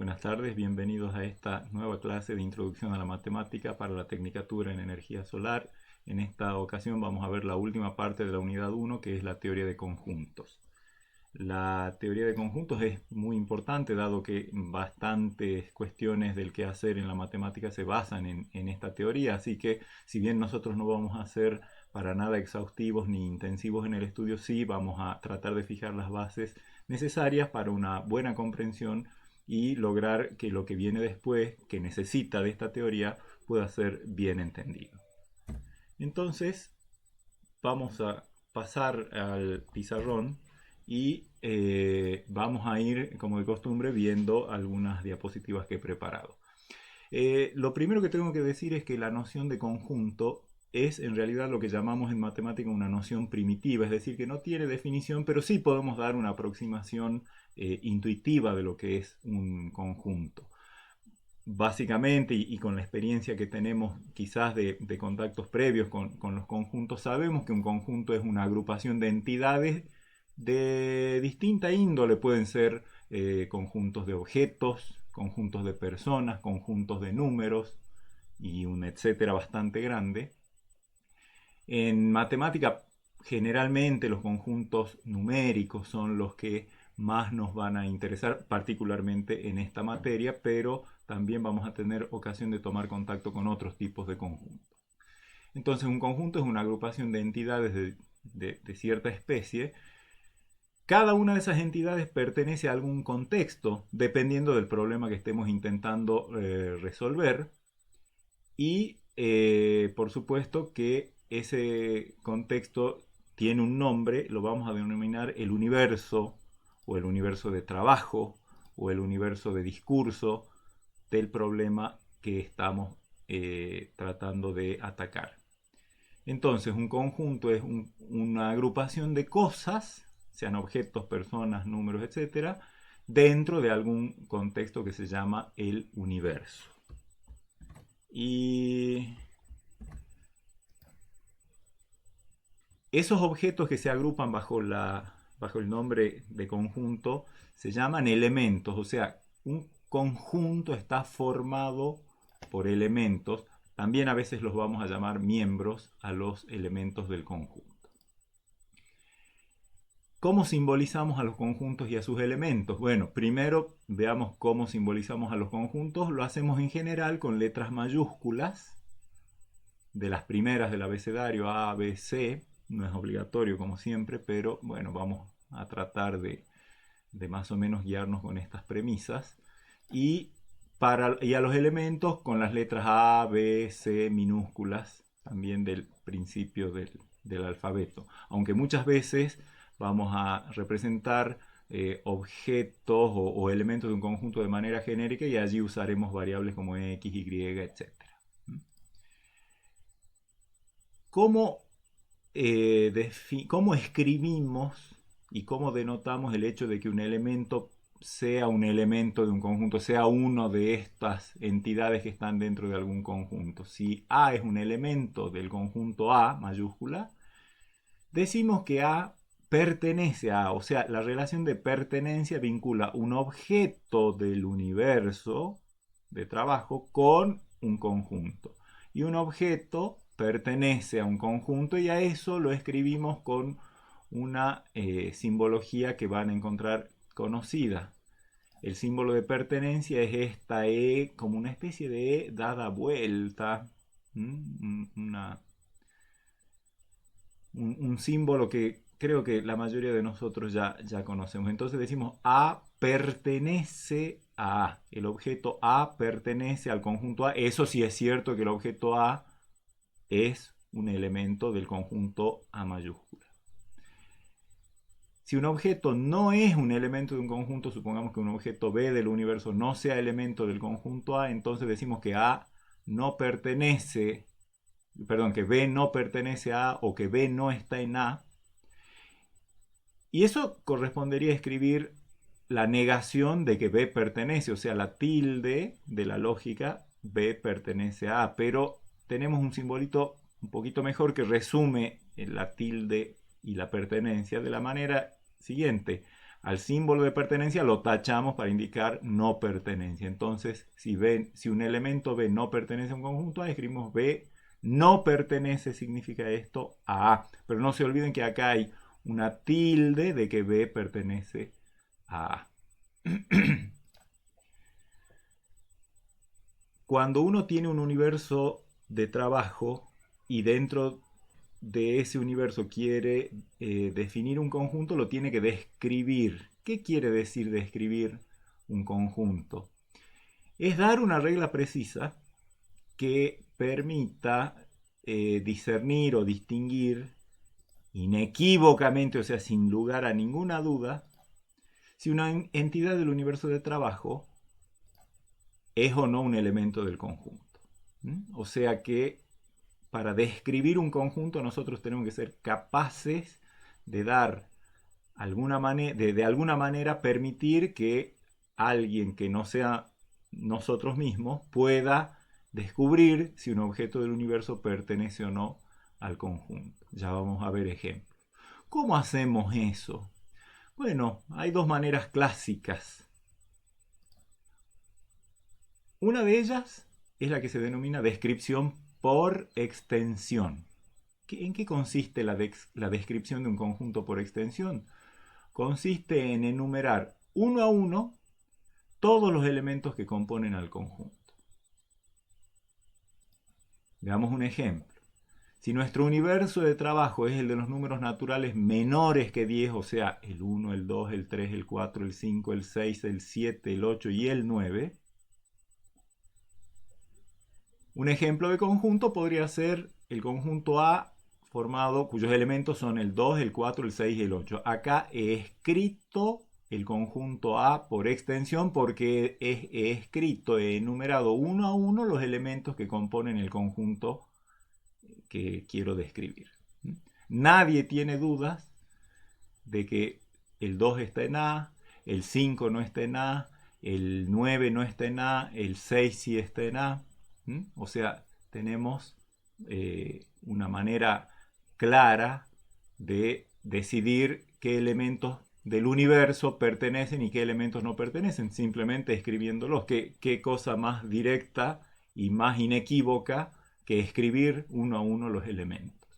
Buenas tardes, bienvenidos a esta nueva clase de Introducción a la Matemática para la Tecnicatura en Energía Solar. En esta ocasión vamos a ver la última parte de la unidad 1, que es la teoría de conjuntos. La teoría de conjuntos es muy importante, dado que bastantes cuestiones del quehacer en la matemática se basan en esta teoría, así que si bien nosotros no vamos a ser para nada exhaustivos ni intensivos en el estudio, sí vamos a tratar de fijar las bases necesarias para una buena comprensión y lograr que lo que viene después, que necesita de esta teoría, pueda ser bien entendido. Entonces, vamos a pasar al pizarrón y vamos a ir, como de costumbre, viendo algunas diapositivas que he preparado. Lo primero que tengo que decir es que la noción de conjunto es en realidad lo que llamamos en matemática una noción primitiva, es decir, que no tiene definición, pero sí podemos dar una aproximación intuitiva de lo que es un conjunto. Básicamente, y con la experiencia que tenemos quizás de contactos previos con los conjuntos, sabemos que un conjunto es una agrupación de entidades de distinta índole. Pueden ser conjuntos de objetos, conjuntos de personas, conjuntos de números y un etcétera bastante grande. En matemática, generalmente los conjuntos numéricos son los que más nos van a interesar, particularmente en esta materia, pero también vamos a tener ocasión de tomar contacto con otros tipos de conjuntos. Entonces, un conjunto es una agrupación de entidades de cierta especie. Cada una de esas entidades pertenece a algún contexto, dependiendo del problema que estemos intentando resolver. Y por supuesto que ese contexto tiene un nombre, lo vamos a denominar el universo, o el universo de trabajo, o el universo de discurso del problema que estamos tratando de atacar. Entonces, un conjunto es una agrupación de cosas, sean objetos, personas, números, etcétera, dentro de algún contexto que se llama el universo. Y esos objetos que se agrupan bajo el nombre de conjunto se llaman elementos, o sea, un conjunto está formado por elementos. También a veces los vamos a llamar miembros a los elementos del conjunto. ¿Cómo simbolizamos a los conjuntos y a sus elementos? Bueno, primero veamos cómo simbolizamos a los conjuntos. Lo hacemos en general con letras mayúsculas, de las primeras del abecedario A, B, C. No es obligatorio como siempre, pero bueno, vamos a tratar de más o menos guiarnos con estas premisas. Y a los elementos con las letras A, B, C minúsculas, también del principio del alfabeto. Aunque muchas veces vamos a representar objetos o elementos de un conjunto de manera genérica y allí usaremos variables como X, Y, etc. ¿Cómo, ¿Cómo escribimos y cómo denotamos el hecho de que un elemento sea un elemento de un conjunto, sea uno de estas entidades que están dentro de algún conjunto? Si A es un elemento del conjunto A mayúscula, decimos que A pertenece a A, o sea, la relación de pertenencia vincula un objeto del universo de trabajo con un conjunto. Y un objeto pertenece a un conjunto y a eso lo escribimos con una simbología que van a encontrar conocida. El símbolo de pertenencia es esta E, como una especie de E dada vuelta, un símbolo que creo que la mayoría de nosotros ya conocemos. Entonces decimos A pertenece a A. El objeto A pertenece al conjunto A. Eso sí es cierto que el objeto A es un elemento del conjunto A mayúscula. Si un objeto no es un elemento de un conjunto, supongamos que un objeto B del universo no sea elemento del conjunto A, entonces decimos que A no pertenece, perdón, que B no pertenece a A o que B no está en A. Y eso correspondería a escribir la negación de que B pertenece, o sea, la tilde de la lógica B pertenece a A, pero tenemos un simbolito un poquito mejor que resume la tilde y la pertenencia de la manera siguiente. al símbolo de pertenencia lo tachamos para indicar no pertenencia. Entonces, si un elemento B no pertenece a un conjunto A, escribimos B no pertenece, significa esto, a A. Pero no se olviden que acá hay una tilde de que B pertenece a A. Cuando uno tiene un universo de trabajo y dentro de ese universo quiere definir un conjunto, lo tiene que describir. ¿Qué quiere decir describir un conjunto? Es dar una regla precisa que permita discernir o distinguir inequívocamente, o sea, sin lugar a ninguna duda, si una entidad del universo de trabajo es o no un elemento del conjunto. O sea que para describir un conjunto nosotros tenemos que ser capaces de dar de alguna manera permitir que alguien que no sea nosotros mismos pueda descubrir si un objeto del universo pertenece o no al conjunto. Ya vamos a ver ejemplos. ¿Cómo hacemos eso? Bueno, hay dos maneras clásicas. Una de ellas es la que se denomina descripción por extensión. ¿En qué consiste la descripción de un conjunto por extensión? Consiste en enumerar uno a uno todos los elementos que componen al conjunto. Veamos un ejemplo. Si nuestro universo de trabajo es el de los números naturales menores que 10, o sea, el 1, el 2, el 3, el 4, el 5, el 6, el 7, el 8 y el 9, un ejemplo de conjunto podría ser el conjunto A formado, cuyos elementos son el 2, el 4, el 6 y el 8. Acá he escrito el conjunto A por extensión porque he escrito, he enumerado uno a uno los elementos que componen el conjunto que quiero describir. Nadie tiene dudas de que el 2 está en A, el 5 no está en A, el 9 no está en A, el 6 sí está en A. O sea, tenemos una manera clara de decidir qué elementos del universo pertenecen y qué elementos no pertenecen, simplemente escribiéndolos. ¿Qué cosa más directa y más inequívoca que escribir uno a uno los elementos?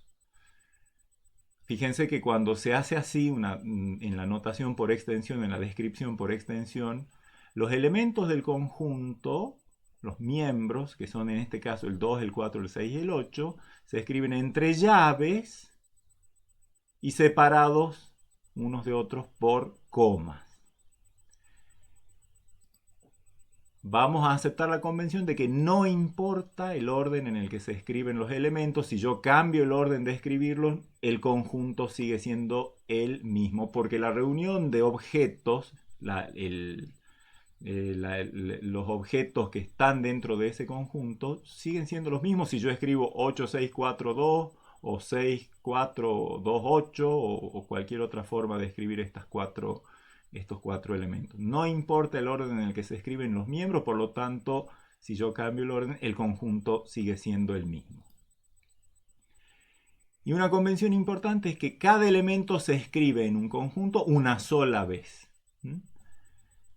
Fíjense que cuando se hace así en la notación por extensión, en la descripción por extensión, los elementos del conjunto, los miembros, que son en este caso el 2, el 4, el 6 y el 8, se escriben entre llaves y separados unos de otros por comas. Vamos a aceptar la convención de que no importa el orden en el que se escriben los elementos. Si yo cambio el orden de escribirlos, el conjunto sigue siendo el mismo, porque la reunión de objetos, los objetos que están dentro de ese conjunto siguen siendo los mismos si yo escribo 8642 o 6428 o cualquier otra forma de escribir estos cuatro elementos. No importa el orden en el que se escriben los miembros, por lo tanto, si yo cambio el orden, el conjunto sigue siendo el mismo. Y una convención importante es que cada elemento se escribe en un conjunto una sola vez.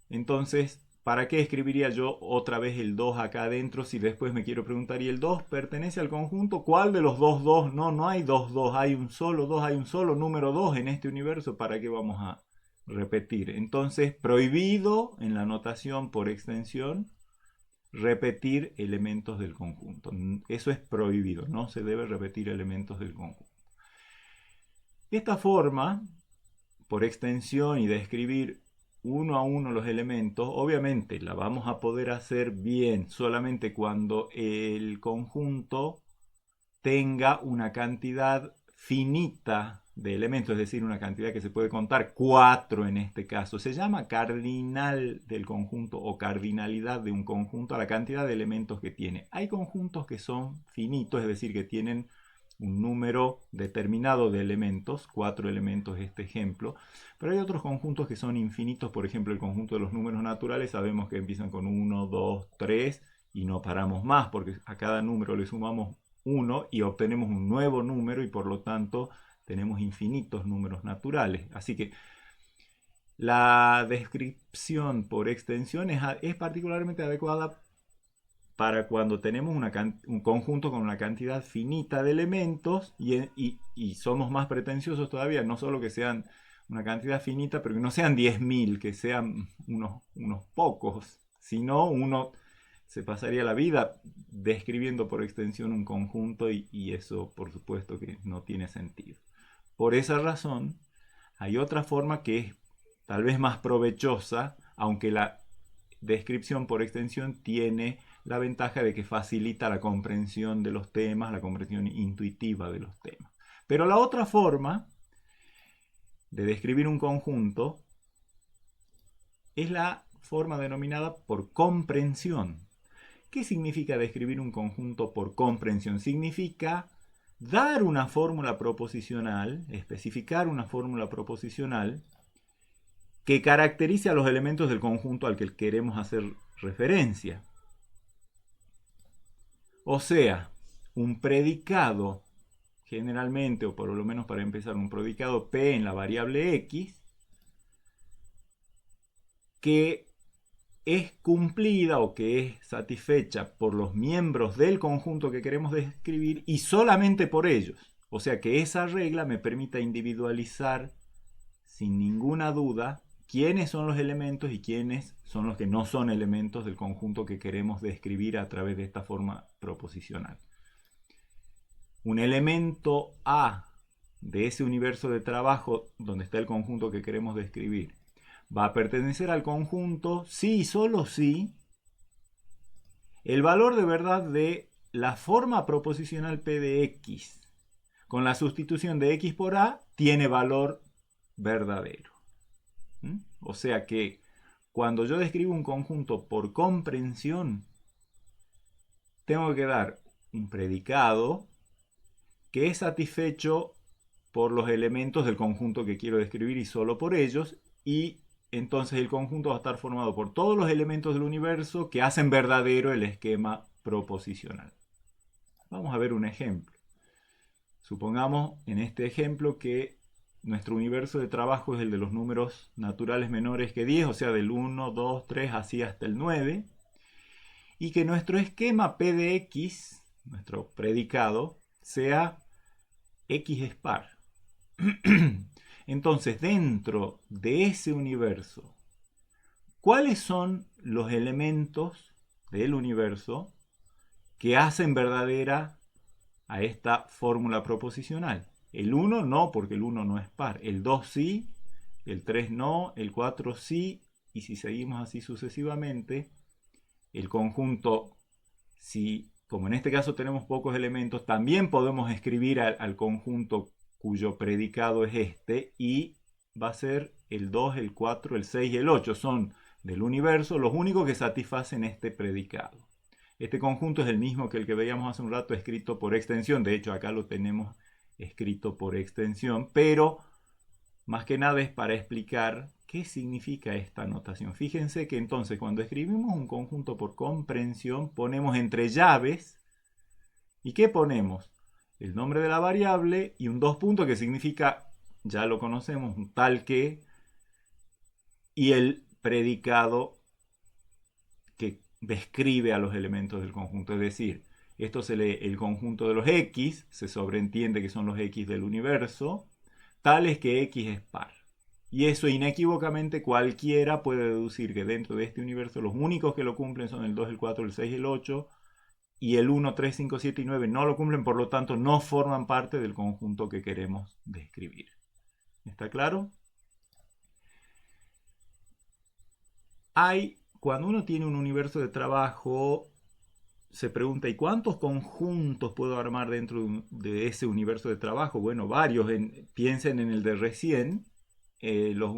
Entonces, ¿para qué escribiría yo otra vez el 2 acá adentro si después me quiero preguntar, ¿y el 2 pertenece al conjunto? ¿Cuál de los dos 2? No hay dos 2, hay un solo 2, hay un solo número 2 en este universo. ¿Para qué vamos a repetir? Entonces, prohibido en la notación por extensión repetir elementos del conjunto. Eso es prohibido, no se debe repetir elementos del conjunto. Esta forma, por extensión y de escribir uno a uno los elementos, obviamente la vamos a poder hacer bien solamente cuando el conjunto tenga una cantidad finita de elementos, es decir, una cantidad que se puede contar, 4 en este caso. Se llama cardinal del conjunto o cardinalidad de un conjunto a la cantidad de elementos que tiene. Hay conjuntos que son finitos, es decir, que tienen un número determinado de elementos, 4 elementos este ejemplo, pero hay otros conjuntos que son infinitos, por ejemplo el conjunto de los números naturales, sabemos que empiezan con 1, 2, 3 y no paramos más porque a cada número le sumamos 1 y obtenemos un nuevo número y por lo tanto tenemos infinitos números naturales. Así que La descripción por extensión es particularmente adecuada para cuando tenemos un conjunto con una cantidad finita de elementos y somos más pretenciosos todavía, no solo que sean una cantidad finita, pero que no sean 10.000, que sean unos pocos, sino uno se pasaría la vida describiendo por extensión un conjunto y eso por supuesto que no tiene sentido. Por esa razón, hay otra forma que es tal vez más provechosa, aunque la descripción por extensión tiene la ventaja de que facilita la comprensión de los temas, la comprensión intuitiva de los temas. Pero la otra forma de describir un conjunto es la forma denominada por comprensión. ¿Qué significa describir un conjunto por comprensión? Significa dar una fórmula proposicional, especificar una fórmula proposicional que caracterice a los elementos del conjunto al que queremos hacer referencia. O sea, un predicado, generalmente, o por lo menos para empezar, un predicado P en la variable X, que es cumplida o que es satisfecha por los miembros del conjunto que queremos describir y solamente por ellos. O sea que esa regla me permita individualizar sin ninguna duda quiénes son los elementos y quiénes son los que no son elementos del conjunto que queremos describir a través de esta forma proposicional. Un elemento A de ese universo de trabajo donde está el conjunto que queremos describir va a pertenecer al conjunto si y solo si el valor de verdad de la forma proposicional P de X con la sustitución de X por A tiene valor verdadero. O sea que cuando yo describo un conjunto por comprensión, tengo que dar un predicado que es satisfecho por los elementos del conjunto que quiero describir y solo por ellos, y entonces el conjunto va a estar formado por todos los elementos del universo que hacen verdadero el esquema proposicional. Vamos a ver un ejemplo. Supongamos en este ejemplo que nuestro universo de trabajo es el de los números naturales menores que 10, o sea, del 1, 2, 3, así hasta el 9, y que nuestro esquema P de X, nuestro predicado, sea X es par. Entonces, dentro de ese universo, ¿cuáles son los elementos del universo que hacen verdadera a esta fórmula proposicional? El 1 no, porque el 1 no es par. El 2 sí, el 3 no, el 4 sí, y si seguimos así sucesivamente, el conjunto, si como en este caso tenemos pocos elementos, también podemos escribir al conjunto cuyo predicado es este, y va a ser el 2, el 4, el 6 y el 8. Son del universo los únicos que satisfacen este predicado. Este conjunto es el mismo que el que veíamos hace un rato escrito por extensión. De hecho, acá lo tenemos escrito por extensión, pero más que nada es para explicar qué significa esta notación. Fíjense que entonces cuando escribimos un conjunto por comprensión ponemos entre llaves, ¿y qué ponemos? El nombre de la variable y un dos puntos que significa, ya lo conocemos, un tal que, y el predicado que describe a los elementos del conjunto. Es decir, esto se lee el conjunto de los X, se sobreentiende que son los X del universo, tales que X es par. Y eso inequívocamente cualquiera puede deducir que dentro de este universo los únicos que lo cumplen son el 2, el 4, el 6 y el 8, y el 1, 3, 5, 7 y 9 no lo cumplen, por lo tanto no forman parte del conjunto que queremos describir. ¿Está claro? Cuando uno tiene un universo de trabajo, se pregunta, ¿y cuántos conjuntos puedo armar dentro de ese universo de trabajo? Bueno, varios. Piensen en el de recién, los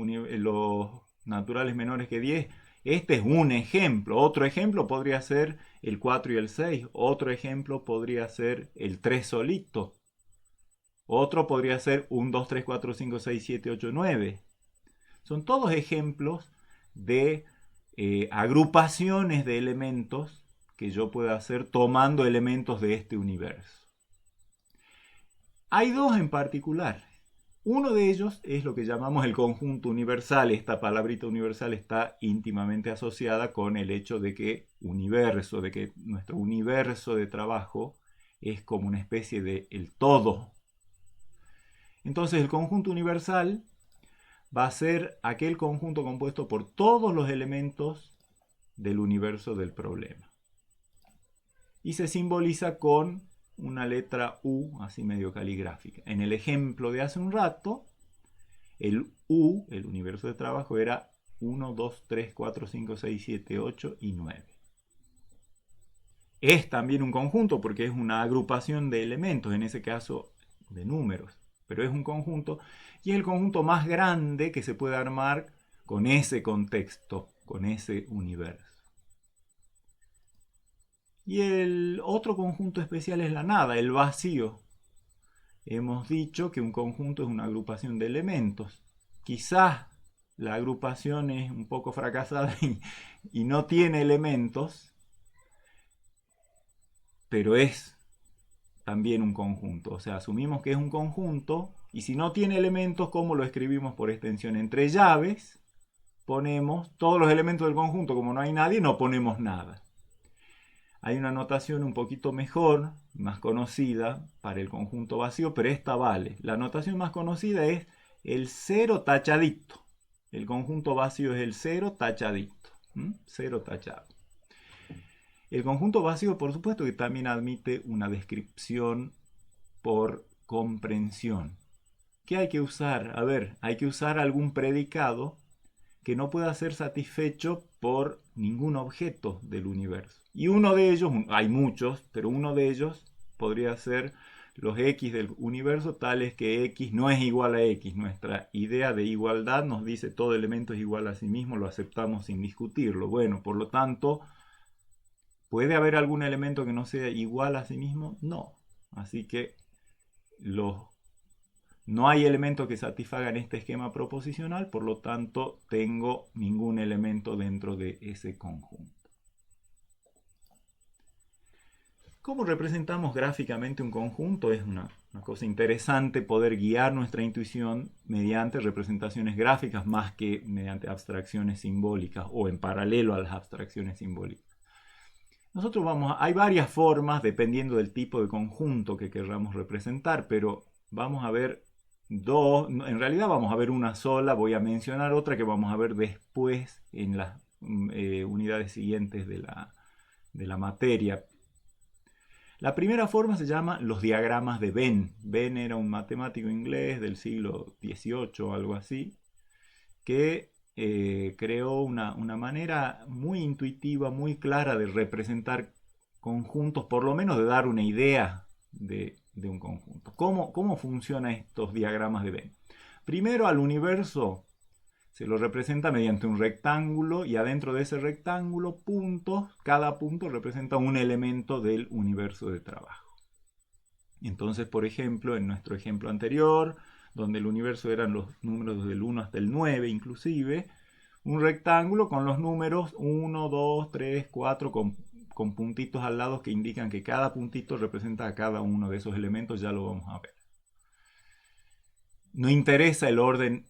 naturales menores que 10. Este es un ejemplo. Otro ejemplo podría ser el 4 y el 6. Otro ejemplo podría ser el 3 solito. Otro podría ser 1, 2, 3, 4, 5, 6, 7, 8, 9. Son todos ejemplos de agrupaciones de elementos que yo pueda hacer tomando elementos de este universo. Hay dos en particular. Uno de ellos es lo que llamamos el conjunto universal. Esta palabrita universal está íntimamente asociada con el hecho de que nuestro universo de trabajo es como una especie de el todo. Entonces el conjunto universal va a ser aquel conjunto compuesto por todos los elementos del universo del problema. Y se simboliza con una letra U, así medio caligráfica. En el ejemplo de hace un rato, el U, el universo de trabajo, era 1, 2, 3, 4, 5, 6, 7, 8 y 9. Es también un conjunto porque es una agrupación de elementos, en ese caso de números, pero es un conjunto y es el conjunto más grande que se puede armar con ese contexto, con ese universo. Y el otro conjunto especial es la nada, el vacío. Hemos dicho que un conjunto es una agrupación de elementos. Quizás la agrupación es un poco fracasada y no tiene elementos, pero es también un conjunto. O sea, asumimos que es un conjunto y si no tiene elementos, ¿cómo lo escribimos por extensión? Entre llaves ponemos todos los elementos del conjunto. Como no hay nadie, no ponemos nada. Hay una notación un poquito mejor, más conocida para el conjunto vacío, pero esta vale. La notación más conocida es el cero tachadito. El conjunto vacío es el cero tachadito. Cero tachado. El conjunto vacío, por supuesto, que también admite una descripción por comprensión. ¿Qué hay que usar? A ver, hay que usar algún predicado que no pueda ser satisfecho por ningún objeto del universo. Y uno de ellos, hay muchos, pero uno de ellos podría ser los X del universo, tales que X no es igual a X. Nuestra idea de igualdad nos dice todo elemento es igual a sí mismo, lo aceptamos sin discutirlo. Bueno, por lo tanto, ¿puede haber algún elemento que no sea igual a sí mismo? No. Así que no hay elementos que satisfagan este esquema proposicional, por lo tanto tengo ningún elemento dentro de ese conjunto. ¿Cómo representamos gráficamente un conjunto? Es una cosa interesante poder guiar nuestra intuición mediante representaciones gráficas más que mediante abstracciones simbólicas o en paralelo a las abstracciones simbólicas. Hay varias formas dependiendo del tipo de conjunto que queramos representar, pero vamos a ver dos, en realidad vamos a ver una sola, voy a mencionar otra que vamos a ver después en las unidades siguientes de la materia. La primera forma se llama los diagramas de Venn. Venn era un matemático inglés del siglo XVIII o algo así, que creó una manera muy intuitiva, muy clara de representar conjuntos, por lo menos de dar una idea de un conjunto. ¿Cómo funcionan estos diagramas de Venn? Primero, al universo se lo representa mediante un rectángulo y adentro de ese rectángulo puntos, cada punto representa un elemento del universo de trabajo. Entonces, por ejemplo, en nuestro ejemplo anterior, donde el universo eran los números del 1 hasta el 9 inclusive, un rectángulo con los números 1, 2, 3, 4 con puntitos al lado que indican que cada puntito representa a cada uno de esos elementos, ya lo vamos a ver. No interesa el orden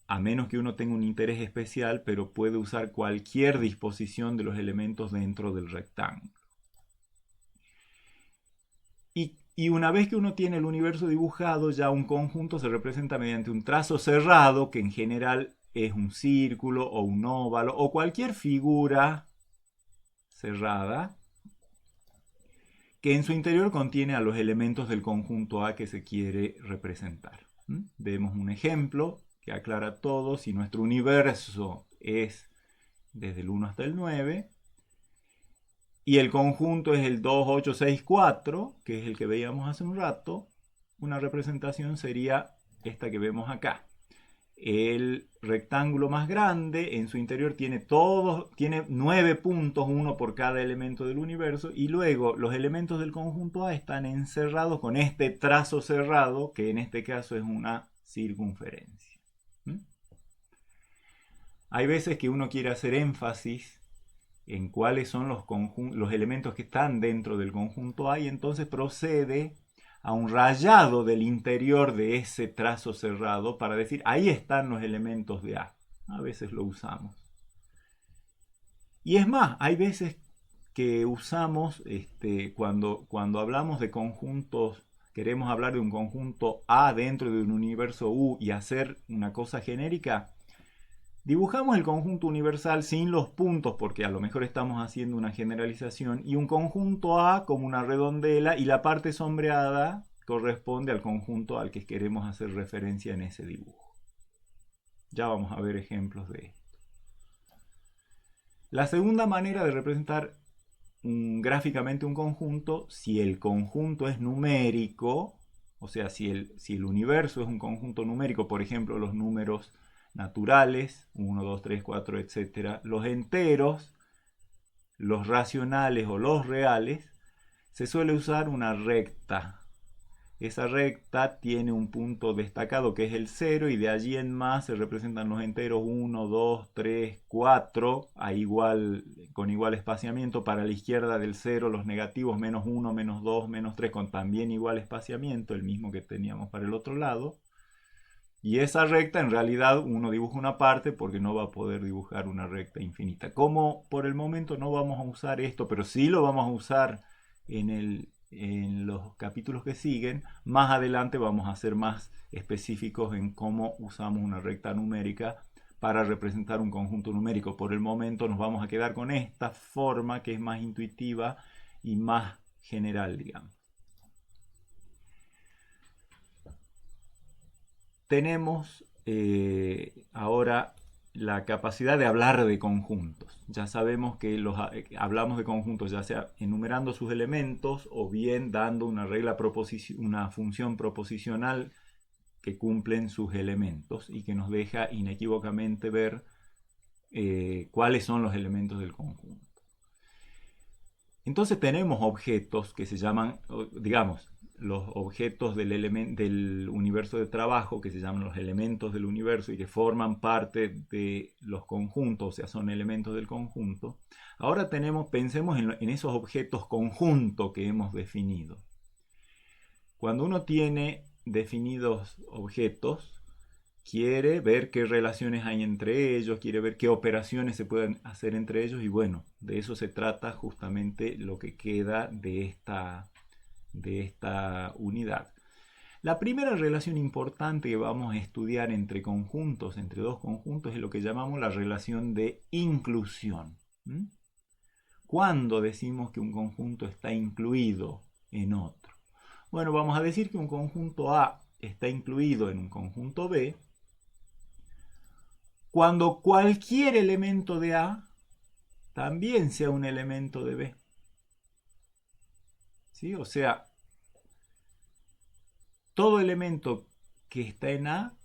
a menos que uno tenga un interés especial, pero puede usar cualquier disposición de los elementos dentro del rectángulo. Y una vez que uno tiene el universo dibujado, ya un conjunto se representa mediante un trazo cerrado, que en general es un círculo o un óvalo o cualquier figura cerrada, que en su interior contiene a los elementos del conjunto A que se quiere representar. Vemos un ejemplo que aclara todo. Si nuestro universo es desde el 1 hasta el 9 y el conjunto es el 2, 8, 6, 4, que es el que veíamos hace un rato, una representación sería esta que vemos acá. El rectángulo más grande en su interior tiene 9 puntos, uno por cada elemento del universo, y luego los elementos del conjunto A están encerrados con este trazo cerrado, que en este caso es una circunferencia. Hay veces que uno quiere hacer énfasis en cuáles son los elementos que están dentro del conjunto A y entonces procede a un rayado del interior de ese trazo cerrado para decir, ahí están los elementos de A. A veces lo usamos. Y es más, hay veces que usamos, cuando hablamos de conjuntos, queremos hablar de un conjunto A dentro de un universo U y hacer una cosa genérica, dibujamos el conjunto universal sin los puntos porque a lo mejor estamos haciendo una generalización y un conjunto A como una redondela y la parte sombreada corresponde al conjunto al que queremos hacer referencia en ese dibujo. Ya vamos a ver ejemplos de esto. La segunda manera de representar gráficamente un conjunto, si el conjunto es numérico, o sea, si el universo es un conjunto numérico, por ejemplo, los números naturales, 1, 2, 3, 4, etc., los enteros, los racionales o los reales, se suele usar una recta. Esa recta tiene un punto destacado que es el 0 y de allí en más se representan los enteros 1, 2, 3, 4 con igual espaciamiento. Para la izquierda del 0 los negativos menos 1, menos 2, menos 3 con también igual espaciamiento, el mismo que teníamos para el otro lado. Y esa recta en realidad uno dibuja una parte porque no va a poder dibujar una recta infinita. Como por el momento no vamos a usar esto, pero sí lo vamos a usar en los capítulos que siguen, más adelante vamos a ser más específicos en cómo usamos una recta numérica para representar un conjunto numérico. Por el momento nos vamos a quedar con esta forma que es más intuitiva y más general, digamos. Tenemos ahora la capacidad de hablar de conjuntos. Ya sabemos que hablamos de conjuntos ya sea enumerando sus elementos o bien dando una función proposicional que cumplen sus elementos y que nos deja inequívocamente ver cuáles son los elementos del conjunto. Entonces tenemos objetos que se llaman, digamos, los objetos del universo de trabajo, que se llaman los elementos del universo y que forman parte de los conjuntos, o sea, son elementos del conjunto. Ahora pensemos en esos objetos conjunto que hemos definido. Cuando uno tiene definidos objetos, quiere ver qué relaciones hay entre ellos, quiere ver qué operaciones se pueden hacer entre ellos y bueno, de eso se trata justamente lo que queda de esta unidad. La primera relación importante que vamos a estudiar entre conjuntos, entre dos conjuntos, es lo que llamamos la relación de inclusión. ¿Cuándo decimos que un conjunto está incluido en otro? Bueno, vamos a decir que un conjunto A está incluido en un conjunto B cuando cualquier elemento de A también sea un elemento de B. ¿Sí? O sea, todo elemento que está en A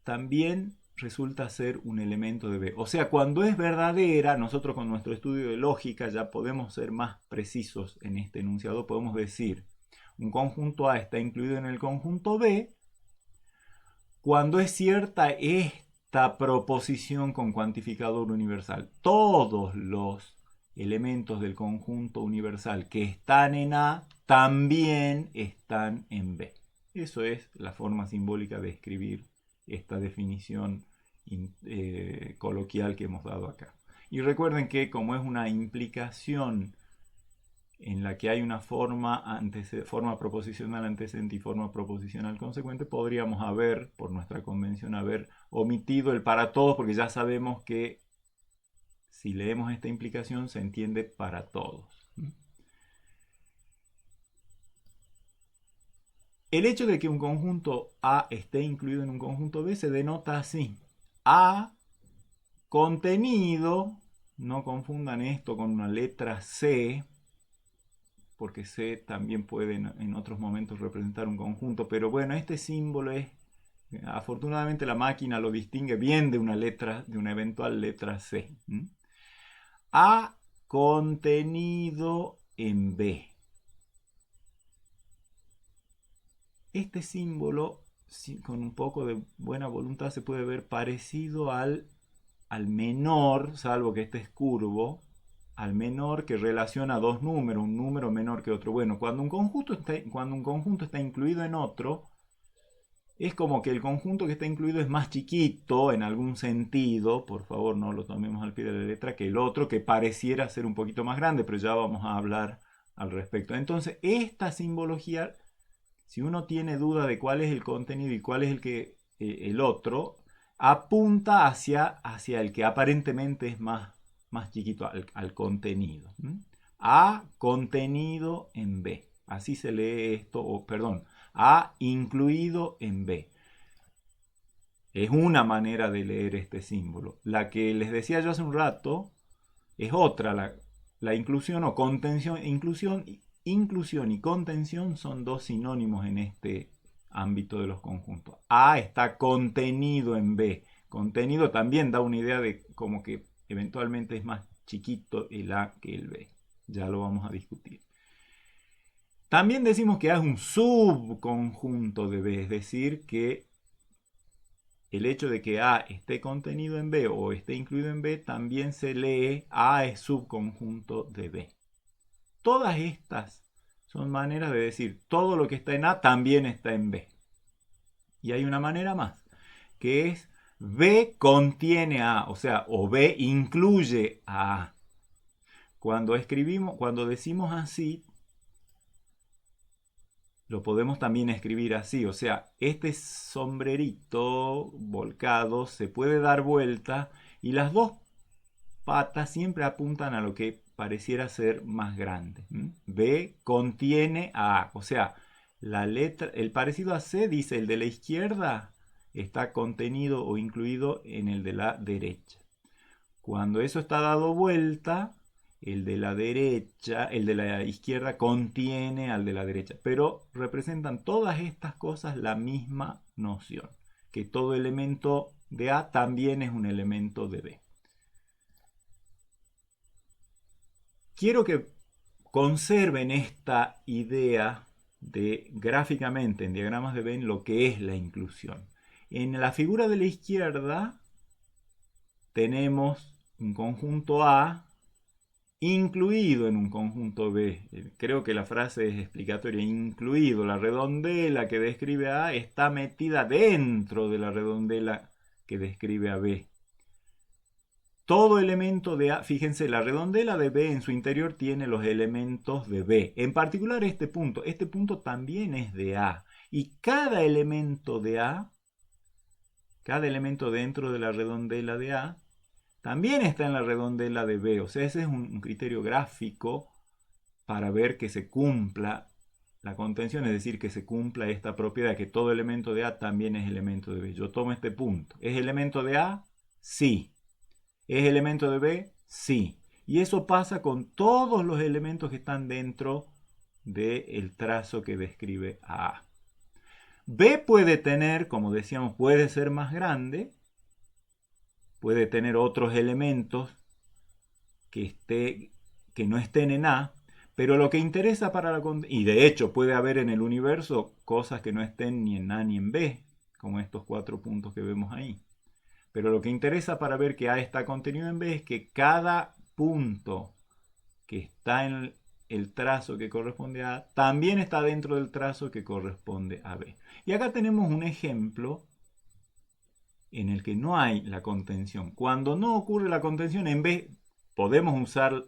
también resulta ser un elemento de B. O sea, cuando es verdadera, nosotros con nuestro estudio de lógica ya podemos ser más precisos en este enunciado. Podemos decir, un conjunto A está incluido en el conjunto B cuando es cierta esta proposición con cuantificador universal. Todos los elementos del conjunto universal que están en A también están en B. Eso es la forma simbólica de escribir esta definición coloquial que hemos dado acá. Y recuerden que como es una implicación en la que hay una forma proposicional antecedente y forma proposicional consecuente, podríamos haber, por nuestra convención, haber omitido el para todos, porque ya sabemos que si leemos esta implicación se entiende para todos. El hecho de que un conjunto A esté incluido en un conjunto B se denota así. A contenido, no confundan esto con una letra C, porque C también puede en otros momentos representar un conjunto, pero bueno, este símbolo afortunadamente la máquina lo distingue bien de una eventual letra C. A contenido en B. Este símbolo, con un poco de buena voluntad, se puede ver parecido al menor, salvo que este es curvo, al menor que relaciona dos números, un número menor que otro. Bueno, cuando un conjunto está incluido en otro, es como que el conjunto que está incluido es más chiquito en algún sentido, por favor no lo tomemos al pie de la letra, que el otro que pareciera ser un poquito más grande, pero ya vamos a hablar al respecto. Entonces, esta simbología, si uno tiene duda de cuál es el contenido y cuál es el otro, apunta hacia el que aparentemente es más chiquito, al contenido. A contenido en B. Así se lee esto, o perdón, A incluido en B. Es una manera de leer este símbolo. La que les decía yo hace un rato es otra. La inclusión o contención, inclusión y contención son dos sinónimos en este ámbito de los conjuntos. A está contenido en B. Contenido también da una idea de como que eventualmente es más chiquito el A que el B. Ya lo vamos a discutir. También decimos que A es un subconjunto de B, es decir, que el hecho de que A esté contenido en B o esté incluido en B también se lee A es subconjunto de B. Todas estas son maneras de decir todo lo que está en A también está en B. Y hay una manera más, que es B contiene A, o sea, o B incluye a A. Cuando decimos así, lo podemos también escribir así, o sea, este sombrerito volcado se puede dar vuelta y las dos patas siempre apuntan a lo que pareciera ser más grande. B contiene a A, o sea, el parecido a C dice el de la izquierda está contenido o incluido en el de la derecha. Cuando eso está dado vuelta, el de la derecha, el de la izquierda contiene al de la derecha, pero representan todas estas cosas la misma noción, que todo elemento de A también es un elemento de B. Quiero que conserven esta idea de gráficamente en diagramas de Venn lo que es la inclusión. En la figura de la izquierda tenemos un conjunto A incluido en un conjunto B. Creo que la frase es explicatoria. Incluido. La redondela que describe a A está metida dentro de la redondela que describe a B. Todo elemento de A, fíjense, la redondela de B en su interior tiene los elementos de B. En particular este punto también es de A. Y cada elemento de A, cada elemento dentro de la redondela de A, también está en la redondela de B. O sea, ese es un criterio gráfico para ver que se cumpla la contención, es decir, que se cumpla esta propiedad, que todo elemento de A también es elemento de B. Yo tomo este punto. ¿Es elemento de A? Sí. ¿Es elemento de B? Sí. Y eso pasa con todos los elementos que están dentro del trazo que describe a A. B puede tener, como decíamos, puede ser más grande, puede tener otros elementos que no estén en A, pero lo que interesa para y de hecho puede haber en el universo cosas que no estén ni en A ni en B, como estos 4 puntos que vemos ahí. Pero lo que interesa para ver que A está contenido en B es que cada punto que está en el trazo que corresponde a A también está dentro del trazo que corresponde a B. Y acá tenemos un ejemplo en el que no hay la contención. Cuando no ocurre la contención, en B podemos usar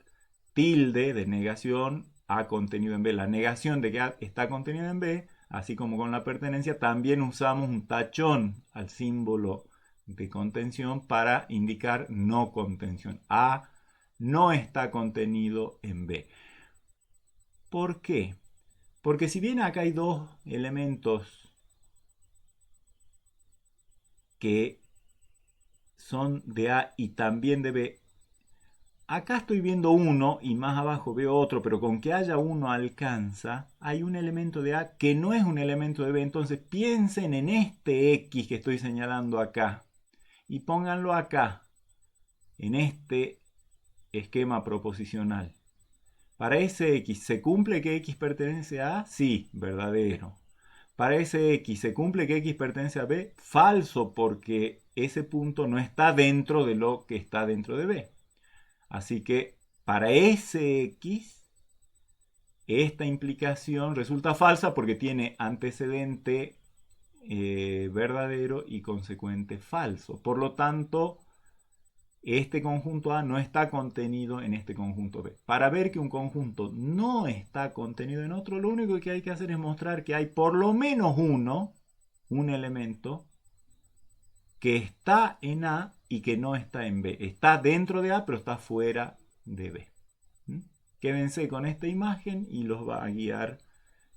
tilde de negación A contenido en B. La negación de que A está contenido en B, así como con la pertenencia, también usamos un tachón al símbolo de contención para indicar no contención. A no está contenido en B. ¿Por qué? Porque si bien acá hay dos elementos que son de A y también de B, acá estoy viendo uno y más abajo veo otro, pero con que haya uno alcanza, hay un elemento de A que no es un elemento de B. Entonces piensen en este X que estoy señalando acá y pónganlo acá, en este esquema proposicional. Para ese X, ¿se cumple que X pertenece a A? Sí, verdadero. Para ese X, ¿se cumple que X pertenece a B? Falso, porque ese punto no está dentro de lo que está dentro de B. Así que Para Sx, esta implicación resulta falsa porque tiene antecedente verdadero y consecuente falso. Por lo tanto, este conjunto A no está contenido en este conjunto B. Para ver que un conjunto no está contenido en otro, lo único que hay que hacer es mostrar que hay por lo menos un elemento que está en A y que no está en B. Está dentro de A, pero está fuera de B. Quédense con esta imagen y los va a guiar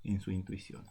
en su intuición.